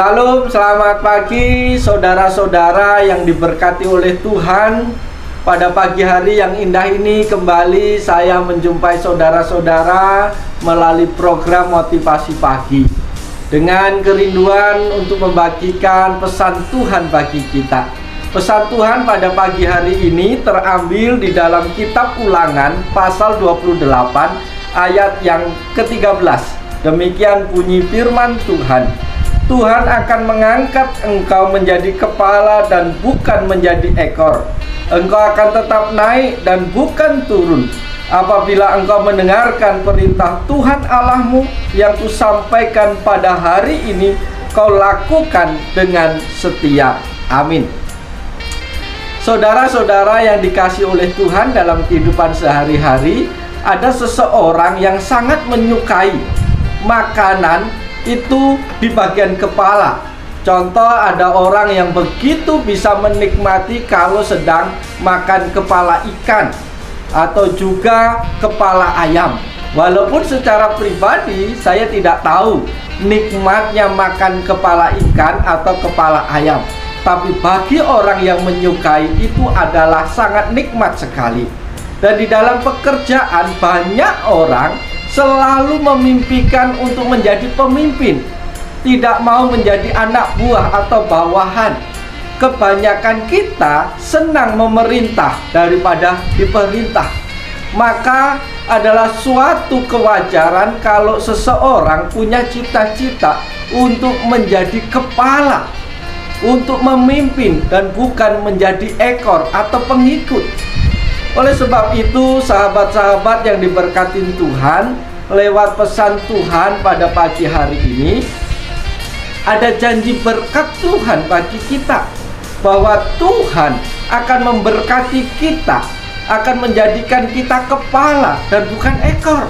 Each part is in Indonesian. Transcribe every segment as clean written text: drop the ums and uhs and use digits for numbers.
Shalom, selamat pagi saudara-saudara yang diberkati oleh Tuhan. Pada pagi hari yang indah ini kembali saya menjumpai saudara-saudara melalui program Motivasi Pagi, dengan kerinduan untuk membagikan pesan Tuhan bagi kita. Pesan Tuhan pada pagi hari ini terambil di dalam kitab Ulangan pasal 28 ayat yang ke-13. Demikian bunyi firman Tuhan. Tuhan akan mengangkat engkau menjadi kepala dan bukan menjadi ekor. Engkau akan tetap naik dan bukan turun. Apabila engkau mendengarkan perintah Tuhan Allahmu yang kusampaikan pada hari ini, kau lakukan dengan setia. Amin. Saudara-saudara yang dikasihi oleh Tuhan, dalam kehidupan sehari-hari ada seseorang yang sangat menyukai makanan itu di bagian kepala. Contoh, ada orang yang begitu bisa menikmati kalau sedang makan kepala ikan atau juga kepala ayam. Walaupun secara pribadi saya tidak tahu nikmatnya makan kepala ikan atau kepala ayam, tapi bagi orang yang menyukai itu adalah sangat nikmat sekali. Dan di dalam pekerjaan banyak orang selalu memimpikan untuk menjadi pemimpin, tidak mau menjadi anak buah atau bawahan. Kebanyakan kita senang memerintah daripada diperintah. Maka adalah suatu kewajaran kalau seseorang punya cita-cita untuk menjadi kepala, untuk memimpin dan bukan menjadi ekor atau pengikut. Oleh sebab itu, sahabat-sahabat yang diberkati Tuhan, lewat pesan Tuhan pada pagi hari ini, ada janji berkat Tuhan bagi kita, bahwa Tuhan akan memberkati kita, akan menjadikan kita kepala dan bukan ekor.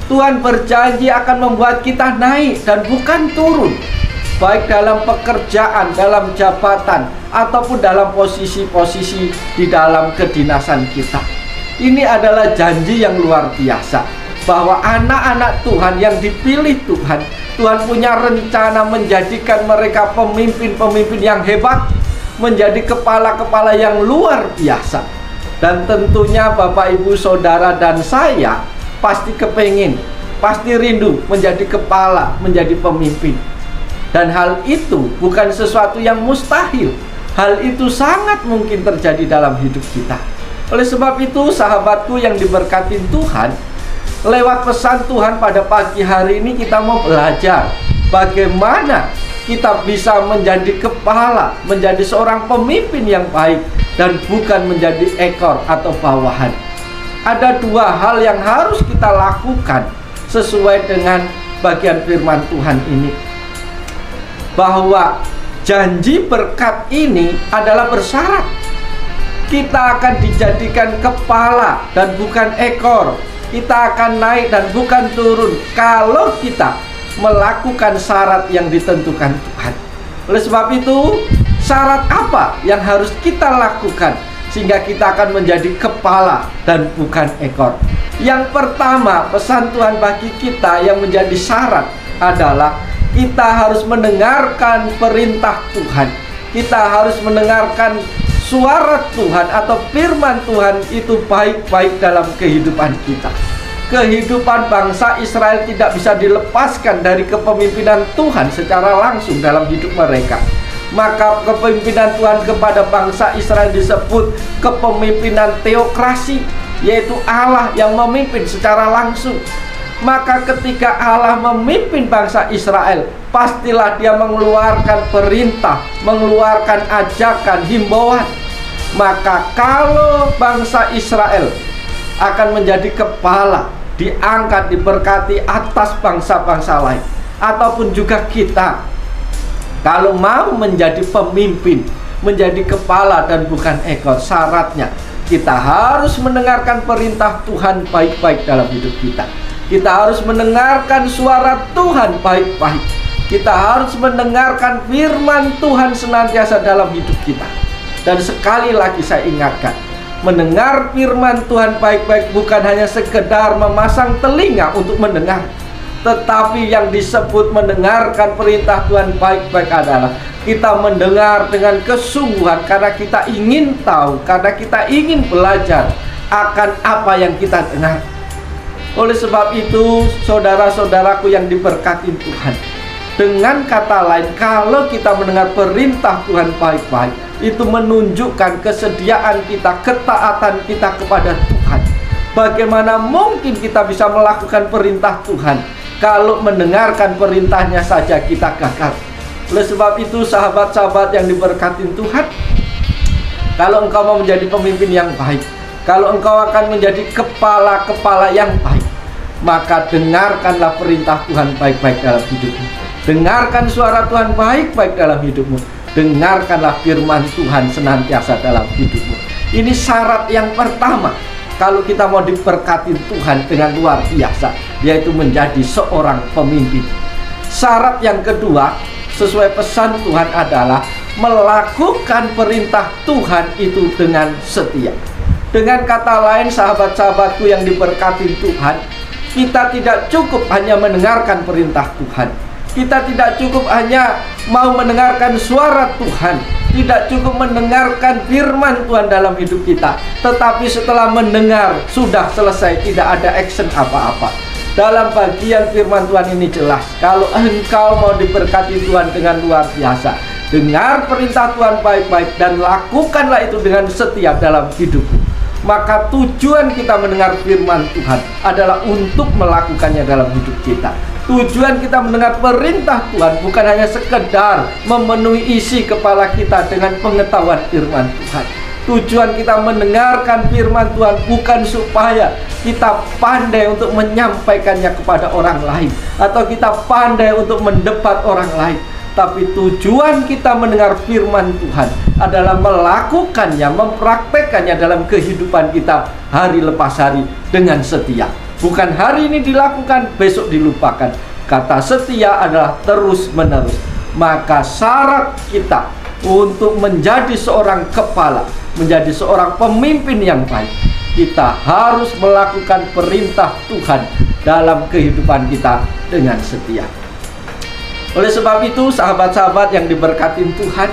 Tuhan berjanji akan membuat kita naik dan bukan turun, baik dalam pekerjaan, dalam jabatan, ataupun dalam posisi-posisi di dalam kedinasan kita. Ini adalah janji yang luar biasa, bahwa anak-anak Tuhan yang dipilih Tuhan, Tuhan punya rencana menjadikan mereka pemimpin-pemimpin yang hebat, menjadi kepala-kepala yang luar biasa. Dan tentunya Bapak, Ibu, Saudara, dan saya pasti kepingin, pasti rindu menjadi kepala, menjadi pemimpin. Dan hal itu bukan sesuatu yang mustahil. Hal itu sangat mungkin terjadi dalam hidup kita. Oleh sebab itu, sahabatku yang diberkati Tuhan, lewat pesan Tuhan pada pagi hari ini kita mau belajar bagaimana kita bisa menjadi kepala, menjadi seorang pemimpin yang baik dan bukan menjadi ekor atau bawahan. Ada dua hal yang harus kita lakukan sesuai dengan bagian firman Tuhan ini, bahwa janji berkat ini adalah bersyarat. Kita akan dijadikan kepala dan bukan ekor. Kita akan naik dan bukan turun kalau kita melakukan syarat yang ditentukan Tuhan. Oleh sebab itu, syarat apa yang harus kita lakukan sehingga kita akan menjadi kepala dan bukan ekor? Yang pertama, pesan Tuhan bagi kita yang menjadi syarat adalah kita harus mendengarkan perintah Tuhan. Kita harus mendengarkan suara Tuhan atau firman Tuhan itu baik-baik dalam kehidupan kita. Kehidupan bangsa Israel tidak bisa dilepaskan dari kepemimpinan Tuhan secara langsung dalam hidup mereka. Maka kepemimpinan Tuhan kepada bangsa Israel disebut kepemimpinan teokrasi, yaitu Allah yang memimpin secara langsung. Maka ketika Allah memimpin bangsa Israel, pastilah dia mengeluarkan perintah, mengeluarkan ajakan, himbauan. Maka kalau bangsa Israel akan menjadi kepala, diangkat, diberkati atas bangsa-bangsa lain, ataupun juga kita, kalau mau menjadi pemimpin, menjadi kepala dan bukan ekor, syaratnya kita harus mendengarkan perintah Tuhan baik-baik dalam hidup kita. Kita harus mendengarkan suara Tuhan baik-baik. Kita harus mendengarkan firman Tuhan senantiasa dalam hidup kita. Dan sekali lagi saya ingatkan, mendengar firman Tuhan baik-baik bukan hanya sekedar memasang telinga untuk mendengar, Tetapi yang disebut mendengarkan perintah Tuhan baik-baik adalah kita mendengar dengan kesungguhan karena kita ingin tahu, karena kita ingin belajar akan apa yang kita dengar. Oleh sebab itu, saudara-saudaraku yang diberkati Tuhan, dengan kata lain, kalau kita mendengar perintah Tuhan baik-baik, itu menunjukkan kesediaan kita, ketaatan kita kepada Tuhan. Bagaimana mungkin kita bisa melakukan perintah Tuhan kalau mendengarkan perintahnya saja kita gagal? Oleh sebab itu, sahabat-sahabat yang diberkati Tuhan, kalau engkau mau menjadi pemimpin yang baik, kalau engkau akan menjadi kepala-kepala yang baik, maka dengarkanlah perintah Tuhan baik-baik dalam hidupmu. Dengarkan suara Tuhan baik-baik dalam hidupmu. Dengarkanlah firman Tuhan senantiasa dalam hidupmu. Ini syarat yang pertama kalau kita mau diberkati Tuhan dengan luar biasa, yaitu menjadi seorang pemimpin. Syarat yang kedua, sesuai pesan Tuhan, adalah melakukan perintah Tuhan itu dengan setia. Dengan kata lain, sahabat-sahabatku yang diberkati Tuhan, kita tidak cukup hanya mendengarkan perintah Tuhan. Kita tidak cukup hanya mau mendengarkan suara Tuhan, tidak cukup mendengarkan firman Tuhan dalam hidup kita. Tetapi setelah mendengar, sudah selesai, tidak ada action apa-apa. Dalam bagian firman Tuhan ini jelas, kalau engkau mau diberkati Tuhan dengan luar biasa, dengar perintah Tuhan baik-baik dan lakukanlah itu dengan setia dalam hidupmu. Maka tujuan kita mendengar firman Tuhan adalah untuk melakukannya dalam hidup kita. Tujuan kita mendengar perintah Tuhan bukan hanya sekedar memenuhi isi kepala kita dengan pengetahuan firman Tuhan. Tujuan kita mendengarkan firman Tuhan bukan supaya kita pandai untuk menyampaikannya kepada orang lain, atau kita pandai untuk mendebat orang lain. Tapi tujuan kita mendengar firman Tuhan adalah melakukannya, mempraktekkannya dalam kehidupan kita hari lepas hari dengan setia. Bukan hari ini dilakukan, besok dilupakan. Kata setia adalah terus menerus. Maka syarat kita untuk menjadi seorang kepala, menjadi seorang pemimpin yang baik, kita harus melakukan perintah Tuhan dalam kehidupan kita dengan setia. Oleh sebab itu, sahabat-sahabat yang diberkati Tuhan,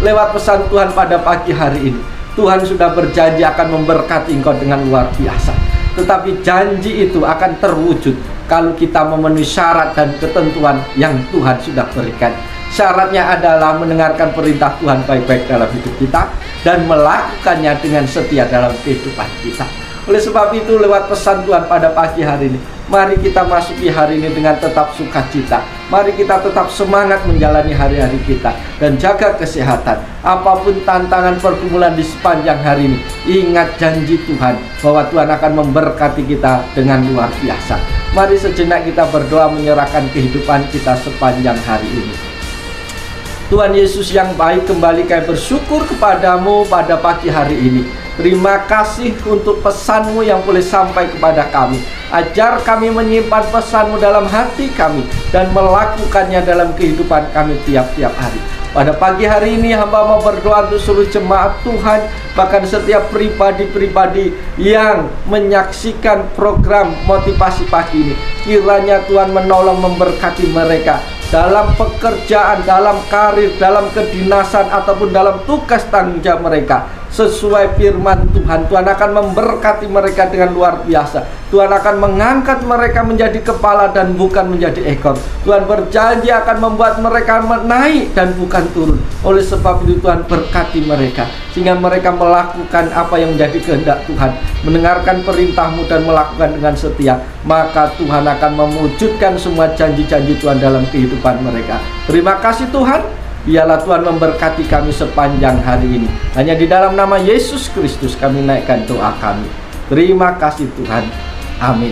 lewat pesan Tuhan pada pagi hari ini, Tuhan sudah berjanji akan memberkati engkau dengan luar biasa. Tetapi janji itu akan terwujud kalau kita memenuhi syarat dan ketentuan yang Tuhan sudah berikan. Syaratnya adalah mendengarkan perintah Tuhan baik-baik dalam hidup kita dan melakukannya dengan setia dalam kehidupan kita. Oleh sebab itu, lewat pesan Tuhan pada pagi hari ini, mari kita masuki hari ini dengan tetap sukacita. Mari kita tetap semangat menjalani hari-hari kita dan jaga kesehatan. Apapun tantangan pergumulan di sepanjang hari ini, ingat janji Tuhan bahwa Tuhan akan memberkati kita dengan luar biasa. Mari sejenak kita berdoa menyerahkan kehidupan kita sepanjang hari ini. Tuhan Yesus yang baik, kembali kami bersyukur kepadamu pada pagi hari ini. Terima kasih untuk pesan-Mu yang boleh sampai kepada kami. Ajar kami menyimpan pesan-Mu dalam hati kami dan melakukannya dalam kehidupan kami tiap-tiap hari. Pada pagi hari ini hamba mau berdoa untuk seluruh jemaat Tuhan, bahkan setiap pribadi-pribadi yang menyaksikan program motivasi pagi ini. Kiranya Tuhan menolong memberkati mereka dalam pekerjaan, dalam karir, dalam kedinasan, ataupun dalam tugas tanggung jawab mereka. Sesuai firman Tuhan, Tuhan akan memberkati mereka dengan luar biasa. Tuhan akan mengangkat mereka menjadi kepala dan bukan menjadi ekor. Tuhan berjanji akan membuat mereka naik dan bukan turun. Oleh sebab itu Tuhan berkati mereka, sehingga mereka melakukan apa yang menjadi kehendak Tuhan, mendengarkan perintah-Mu dan melakukan dengan setia. Maka Tuhan akan mewujudkan semua janji-janji Tuhan dalam kehidupan mereka. Terima kasih Tuhan. Biarlah Tuhan memberkati kami sepanjang hari ini. Hanya di dalam nama Yesus Kristus kami naikkan doa kami. Terima kasih Tuhan. Amin.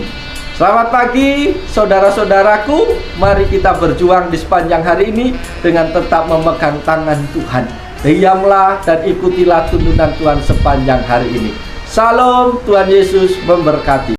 Selamat pagi saudara-saudaraku. Mari kita berjuang di sepanjang hari ini dengan tetap memegang tangan Tuhan. Diamlah dan ikutilah tuntunan Tuhan sepanjang hari ini. Salam, Tuhan Yesus memberkati.